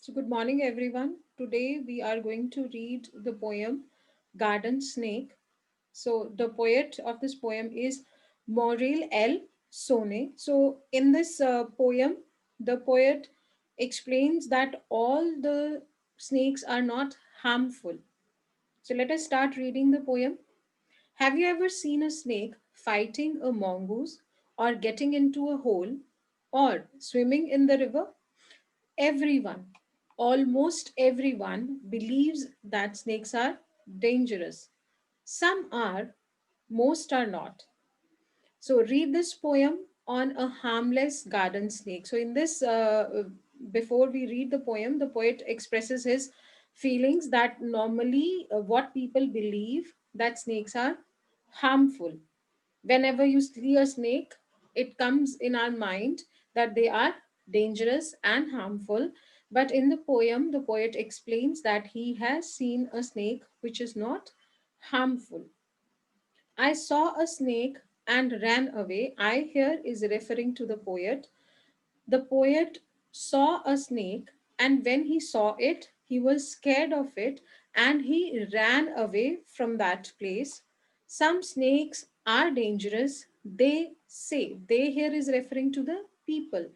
So, good morning, everyone. Today we are going to read the poem Garden Snake. So, the poet of this poem is Maurel L. Sone. So, in this poem, the poet explains that all the snakes are not harmful. So, let us start reading the poem. Have you ever seen a snake fighting a mongoose, or getting into a hole, or swimming in the river? Everyone, almost everyone, believes that snakes are dangerous. Some are, most are not. So, read this poem on a harmless garden snake. So, in this, before we read the poem, the poet expresses his feelings that normally what people believe that snakes are harmful. Whenever you see a snake, it comes in our mind that they are dangerous and harmful. But in the poem, the poet explains that he has seen a snake which is not harmful. I saw a snake and ran away. I here is referring to the poet. The poet saw a snake, and when he saw it, he was scared of it and he ran away from that place. Some snakes are dangerous. They say, they here is referring to the people.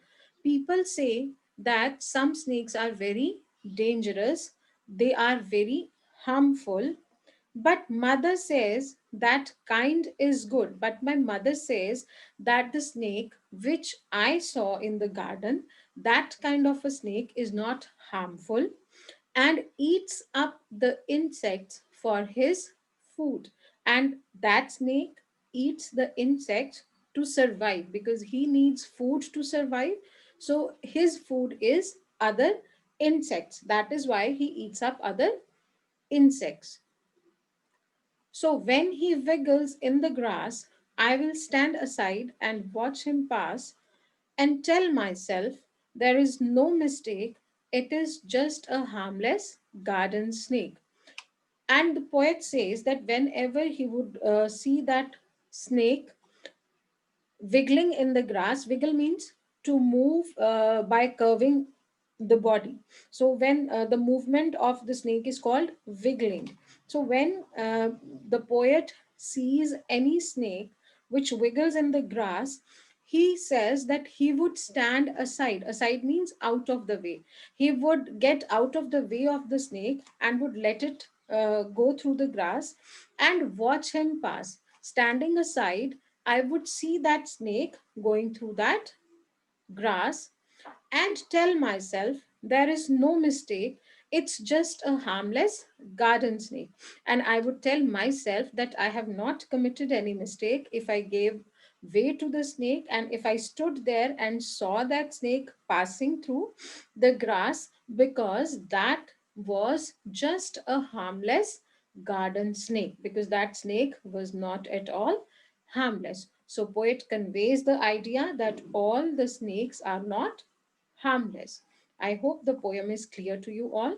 People say that some snakes are very dangerous, they are very harmful, but mother says that kind is good. But my mother says that the snake which I saw in the garden, that kind of a snake is not harmful and eats up the insects for his food. And that snake eats the insects to survive because he needs food to survive. So his food is other insects. That is why he eats up other insects. So when he wiggles in the grass, I will stand aside and watch him pass and tell myself there is no mistake, it is just a harmless garden snake. And the poet says that whenever he would see that snake wiggling in the grass, wiggle means to move by curving the body. So when the movement of the snake is called wiggling. So when the poet sees any snake which wiggles in the grass, he says that he would stand aside. Aside means out of the way. He would get out of the way of the snake and would let it go through the grass and watch him pass. Standing aside, I would see that snake going through that grass and tell myself there is no mistake, it's just a harmless garden snake. And I would tell myself that I have not committed any mistake if I gave way to the snake and if I stood there and saw that snake passing through the grass, because that was just a harmless garden snake, because that snake was not at all harmless. So poet conveys the idea that all the snakes are not harmless. I hope the poem is clear to you all.